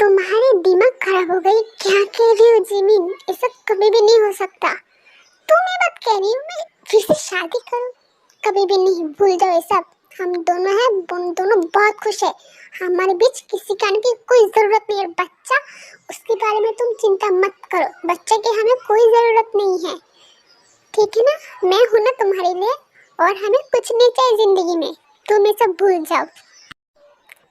तुम्हारे दिमाग खराब हो गई, क्या कह रही हो जिमिन? ये सब कभी भी नहीं हो सकता। तुम ये बात कह रही हो मैं फिर से शादी करूं? कभी भी नहीं, भूल जाओ ये सब। हम दोनों हैं, हम दोनों बहुत खुश है। हमारे बीच किसी का की कोई जरूरत नहीं है। बच्चा, उसके बारे में तुम चिंता मत करो। बच्चे की हमें कोई जरूरत नहीं है, ठीक है ना? मैं हूं ना तुम्हारे लिए, और हमें कुछ नहीं चाहिए जिंदगी में। तुम ये सब भूल जाओ।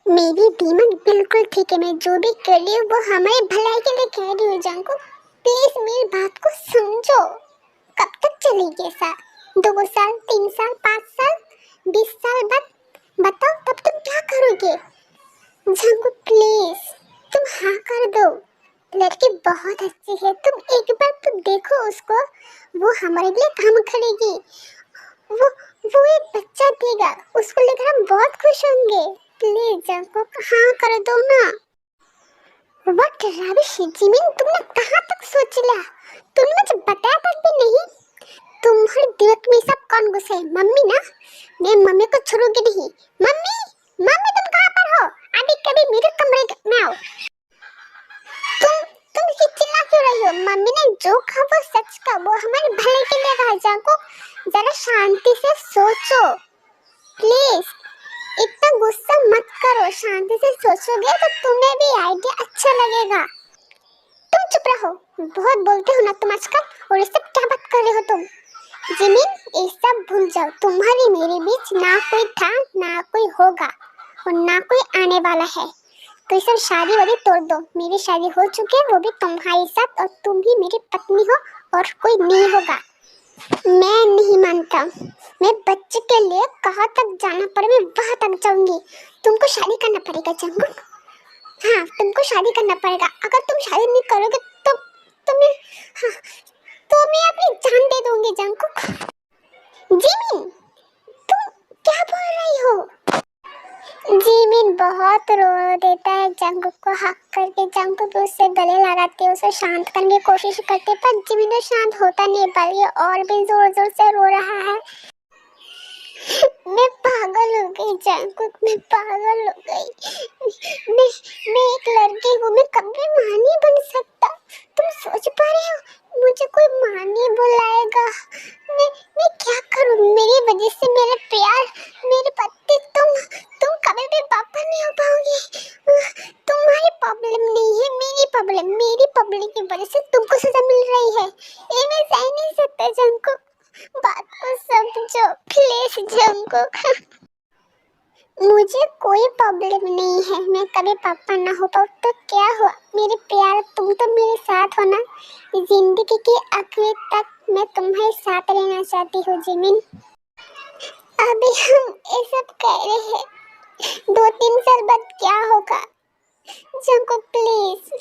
मेरी दिमाग बिल्कुल ठीक है। मैं जो भी कर रही हूँ वो हमारी भलाई के लिए कह रही हूँ। जांको, प्लीज मेरी बात को समझो। कब तक चलेगी ऐसा? 2 साल, 3 साल, 5 साल, 20 साल बाद बताओ, तब तुम क्या करोगे? जांको प्लीज, तुम हाँ कर दो। लड़की बहुत अच्छी है, तुम एक बार तो देखो उसको। वो हमारे लिए काम करेगी। वो वो एक बच्चा देगा, उसको लेकर हम बहुत खुश होंगे। प्लीज जाको, हाँ कर दो ना। व्हाट रबिश जिमिन, तुमने कहाँ तक सोच लिया? तुमने मुझे बताया तक भी नहीं। तुम्हारे दिमाग में सब कौन घुसे? मम्मी ना? मैं मम्मी को छोड़ूंगी नहीं। मम्मी, मम्मी तुम कहाँ पर हो? अभी कभी मेरे कमरे में आओ। तुम ये चिल्ला क्यों रही हो? मम्मी ने जो कहा वो सच कहा, वो हमारे भले के लिए कहा। जाको, जरा शांति से सोचो प्लीज। इतना गुस्सा मत करो, शांति से सोचोगे तो तुम्हें भी आइडिया अच्छा लगेगा। तुम चुप रहो, बहुत बोलते हो ना तुम आजकल। और ये सब क्या बात कर रहे हो तुम? जिमिन, ये सब भूल जाओ। तुम्हारी मेरे बीच ना कोई था, ना कोई होगा, और ना कोई आने वाला है। तो ये सब शादी वादी तोड़ दो। मेरी शादी हो चुकी है, वो भी तुम्हारे साथ, और तुम ही मेरी पत्नी हो और कोई नहीं होगा। मैं नहीं मानता। मैं बच्चे के लिए कहाँ तक जाना पड़े मैं वहाँ तक जाऊंगी। तुमको शादी करना पड़ेगा जंगुक। हाँ, तुमको शादी करना पड़ेगा। अगर तुम शादी नहीं करोगे तो तुम्हें, हाँ, तो मैं अपनी जान दे दूंगी जंगुक। जिमिन, तुम क्या बोल रही हो? जिमिन बहुत रो देता है जंगुक को हक करके। जंगुक उससे गले लगाते, उसे शांत करने की कोशिश करते, पर जिमिन शांत होता नहीं, बल्कि और भी जोर जोर से रो रहा है। मैं पागल हो गई जंगुक, मैं पागल हो गई। मैं एक लड़की हूँ, मैं कभी माँ नहीं बन सकता। तुम सोच पा रहे हो? मुझे कोई माँ नहीं बुलाएगा। मैं क्या करूँ? मेरी वजह से मेरा प्यार, मेरे पति, तुम कभी भी पापा नहीं हो पाओगे। तुम्हारी प्रॉब्लम नहीं है, मेरी प्रॉब्लम। मेरी प्रॉब्लम की वजह से तुमको सजा मिल रही है। ये मैं सह नहीं सकता जंगुक। बात को समझो प्लीज जंगुक। मुझे कोई प्रॉब्लम नहीं है। मैं कभी पापा ना हो पाऊँ तो क्या हुआ? मेरे प्यार, तुम तो मेरे साथ हो ना। जिंदगी के आखिर तक मैं तुम्हारे साथ रहना चाहती हूँ जिमिन। अभी हम ये सब कह रहे हैं, 2-3 साल बाद क्या होगा? जंको प्लीज,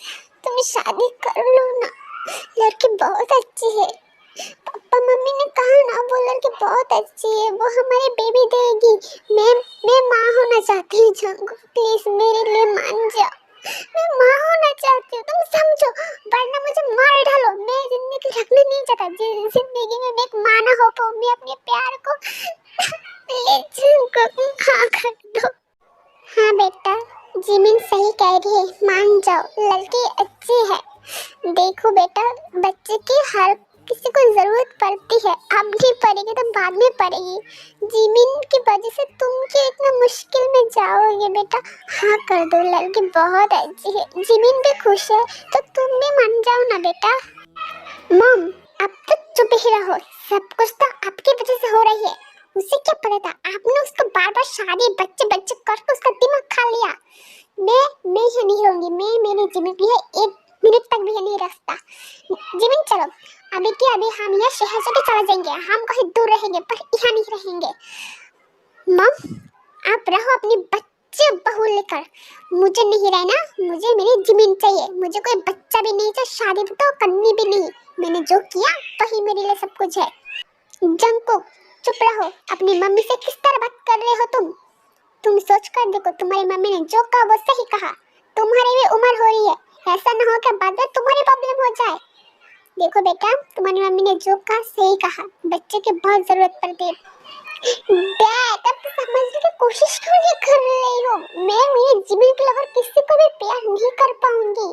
तुम शादी कर लो ना। लड़की बहुत अच्छी है। पापा मम्मी ने कहा ना, वो लड़की बहुत अच्छी है, वो हमारी बेबी देगी। मैं माँ होना चाहती हूँ जंको, प्लीज मेरे लिए मान जाओ। मैं माँ होना चाहती हूँ, तुम समझो, वरना मुझे मार डालो। मैं जिंदगी रखना नहीं चाहता। जिंदगी में मैं एक माँ ना हो पाऊँ, मैं अपने प्यार को प्लीज जंको हाँ कर दो। हाँ बेटा, जिमिन सही कह रही है, मान जाओ, लड़की अच्छी है। देखो बेटा, बच्चे की हर किसी को जरूरत पड़ती है। अब नहीं पड़ेगी तो बाद में पड़ेगी। जिमिन की वजह से तुम क्यों इतना मुश्किल में जाओगे बेटा? हाँ कर दो, लड़की बहुत अच्छी है। जिमिन भी खुश है तो तुम भी मान जाओ ना बेटा। मॉम, अब तक चुप ही रहो। सब कुछ तो आपकी वजह से हो रही है। उसे क्या पता था? आपने उसको बार बार शादी, बच्चे बच्चे करके उसका दिमाग खा लिया। मैं ही नहीं रहूंगी। मैं मेरी जिमिन भी है, 1 मिनट तक भी नहीं रखता। जिमिन चलो, अभी के अभी हम यहाँ शहर से भी चला जाएंगे। हम कहीं दूर रहेंगे, पर यहाँ नहीं रहेंगे। मॉम, आप रहो अपनी बच्चे बहू लेकर। मुझे नहीं रहना, मुझे मेरी जिमिन चाहिए। मुझे कोई बच्चा भी नहीं चाहिए, शादी तो करनी भी नहीं। मैंने जो किया वही मेरे लिए सब कुछ है। जंकुक, चुप रहो। अपनी मम्मी से किस तरह बात कर रहे हो तुम सोच कर देखो, तुम्हारी मम्मी ने जो कहा वो सही कहा। तुम्हारी भी उम्र हो रही है, ऐसा ना हो कि बाद में तुम्हारी प्रॉब्लम हो जाए। देखो बेटा, तुम्हारी मम्मी ने जो कहा सही कहा। बच्चे की बहुत जरूरत पड़ती है। डैड, अब समझने की कोशिश क्यों नहीं कर रही हो? मैं मेरे जीवन के अलावा किसी को भी प्यार नहीं कर पाऊंगी।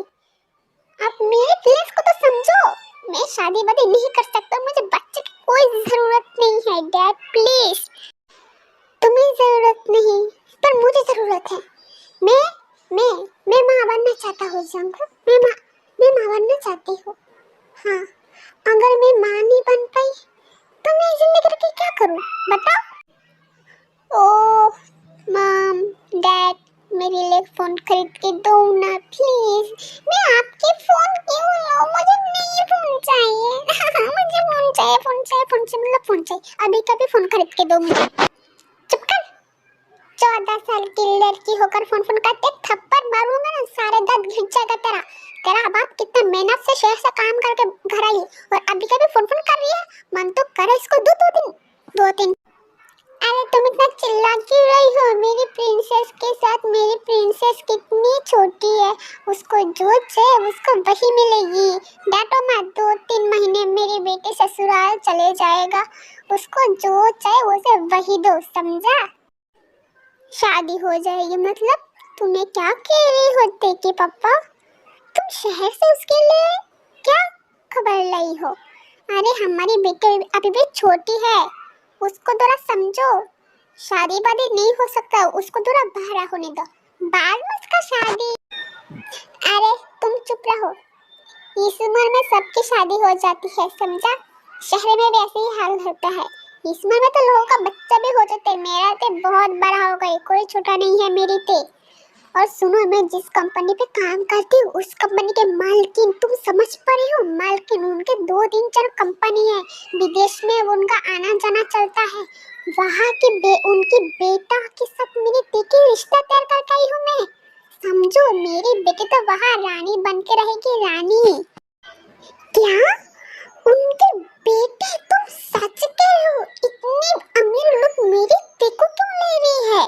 आप मेरे फीलिंग्स को तो समझो। मैं शादी वादी नहीं कर सकता, मुझे बच्चे की कोई जरूरत नहीं है डैड, प्लीज। तुम्हें जरूरत नहीं, पर मुझे जरूरत है। मैं मैं मैं माँ बनना चाहता हूँ जंगू। मैं माँ बनना चाहती हूँ। हाँ, अगर मैं माँ नहीं बन पाई तो मैं जिंदगी रख के क्या करूँ बताओ? ओह मॉम, डैड, मेरे लिए फोन खरीद के दो ना प्लीज। मैं आपके फोन क्यों लूं? मुझे नहीं फोन चाहिए। मुझे फोन चाहिए, फोन चाहिए, फोन चाहिए, मतलब फोन चाहिए। अभी कभी फोन खरीद के दो मुझे। चुप कर। 14 साल की लड़की होकर फोन फोन करते थप्पड़ मारूंगा ना, सारे दांत घिस जाएगा तेरा। तेरा बाप कितना मेहनत से शहर से काम करके घर आई और अभी कभी फोन फोन कर रही है। मन तो करे इसको दो तीन। अरे तुम इतना चिल्ला क्यों रही हो? मेरी प्रिंसेस के साथ, मेरी प्रिंसेस कितनी छोटी है, उसको जो चाहिए उसको वही मिलेगी। डांटो मत, 2-3 महीने मेरे बेटे ससुराल चले जाएगा, उसको जो चाहिए उसे वही दो, समझा? शादी हो जाएगी मतलब? तुम्हें क्या कह रही होते कि पापा तुम शहर से उसके लिए क्या खबर लाई हो? अरे हमारी बेटी अभी भी छोटी है, उसको थोड़ा समझो। शादी वादी नहीं हो सकता, उसको थोड़ा बहरा होने दो, बाद में उसका शादी। अरे तुम चुप रहो, इस उम्र में सबकी शादी हो जाती है, समझा? शहर में भी ऐसे ही हाल होता है। इस उम्र में तो लोगों का बच्चा भी हो जाता है। मेरा तो बहुत बड़ा हो गई, कोई छोटा नहीं है मेरी ते। और सुनो, मैं जिस कंपनी पे काम करती हूँ उस कंपनी के मालकिन, तुम समझ पा रही हो? मालकिन, उनके 2-3-4 कंपनी है, विदेश में उनका आना जाना चलता है। वहाँ की उनकी बेटा के साथ मेरी बेटी रिश्ता तैयार करके आई हूँ मैं, समझो? मेरी बेटी तो वहाँ रानी बन के रहेगी, रानी। क्या? उनके बेटे? तुम सच कह रहे हो? इतने अमीर लोग मेरी बेटी क्यों ले रही है?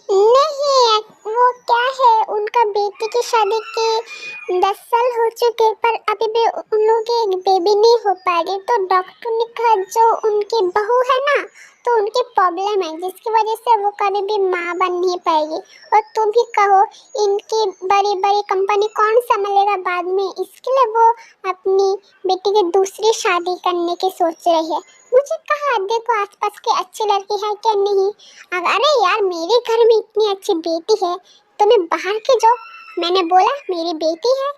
नहीं, वो क्या है, उनका बेटी की शादी के 10 साल हो चुके, पर अभी भी उन लोगों की एक बेबी नहीं हो पा रही। तो डॉक्टर ने कहा जो उनकी बहू है ना, तो उनकी प्रॉब्लम है जिसकी वजह से वो कभी भी माँ बन नहीं पाएगी। और तुम भी कहो, इनकी बड़ी बड़ी कंपनी कौन संभालेगा बाद में, इसके लिए वो अपनी बेटी की दूसरी शादी करने की सोच रही है। मुझे कहा देखो आसपास की अच्छी लड़की है क्या नहीं। अरे यार, मेरे घर में इतनी अच्छी बेटी है तो मैं बाहर के जो, मैंने बोला मेरी बेटी है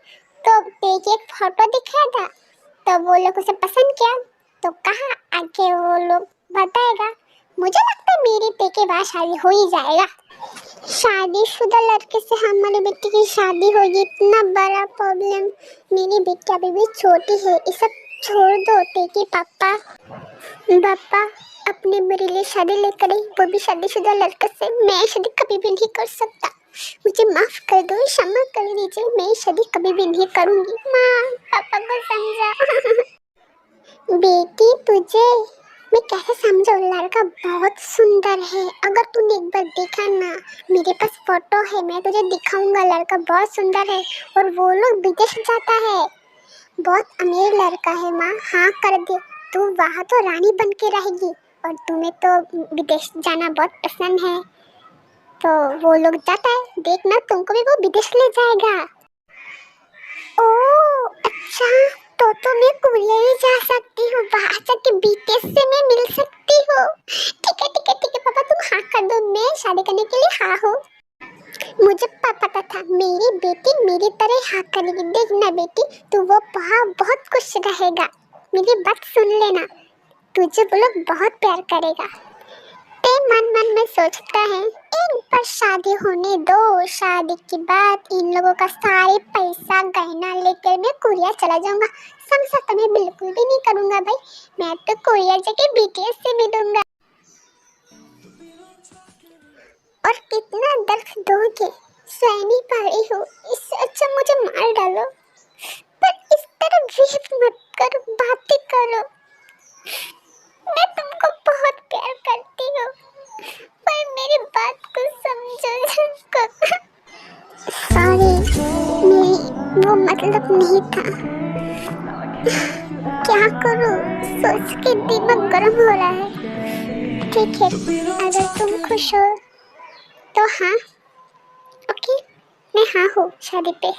तो देखिए एक फोटो दिखाया था, तो वो लोग उसे पसंद किया, तो कहा आगे वो लोग बताएगा। मुझे लगता है मेरी बेटी के बाद शादी हो ही जाएगा। शादीशुदा लड़के से हमारी बेटी की शादी होगी, इतना बड़ा प्रॉब्लम। मेरी बेटी अभी भी छोटी है, ये सब छोड़ दो। देखिए पापा अपने मेरे लिए शादी लेकर आई, वो भी शादीशुदा लड़के से। मैं शादी कभी भी नहीं कर सकता, मुझे माफ कर दो, क्षमा कर दीजिए, मैं शादी कभी भी नहीं करूंगी। माँ, पापा को समझा। बेटी तुझे मैं कैसे समझाऊं? लड़का बहुत सुंदर है, अगर तूने एक बार देखा ना, मेरे पास फोटो है, मैं तुझे दिखाऊंगा। लड़का बहुत सुंदर है और वो लोग विदेश जाता है, बहुत अमीर लड़का है। माँ हाँ कर दे, तू वहाँ तो रानी बन के रहेगी और तुम्हें तो विदेश जाना बहुत पसंद है, तो वो लोग जाता है, देखना तुमको भी वो विदेश ले जाएगा। ओह अच्छा, तो मैं कोरिया ही जा सकती हूँ, वहाँ जाके बीटीएस से मैं मिल सकती हूँ। ठीक है पापा, तुम हाँ कर दो, मैं शादी करने के लिए हाँ हूँ। मुझे पता था मेरी बेटी मेरी तरह हाँ करेगी। देखना बेटी, तू वो बहुत खुश रहेगा, मेरी बात सुन लेना, तुझे वो लोग बहुत प्यार करेगा। ते मन में सोचता है एक बार शादी होने दो, शादी के बाद इन लोगों का सारे पैसा गहना लेकर मैं कोरिया चला जाऊंगा। संसार तो मैं बिल्कुल भी नहीं करूंगा भाई, मैं तो कोरिया जाके बीटीएस से मिलूंगा। और कितना दर्द दोगे, सह नहीं पा रही हूँ, इससे अच्छा मुझे मार डालो, पर इस तरह वेट मत करो, बातें करो। मैं तुमको बहुत प्यार करती हूँ, पर मेरी बात को समझो। सॉरी, वो मतलब नहीं था। क्या करूँ, सोच के दिमाग गर्म हो रहा है। ठीक है, अगर तुम खुश हो तो हाँ, ओके, मैं हाँ हूँ शादी पे।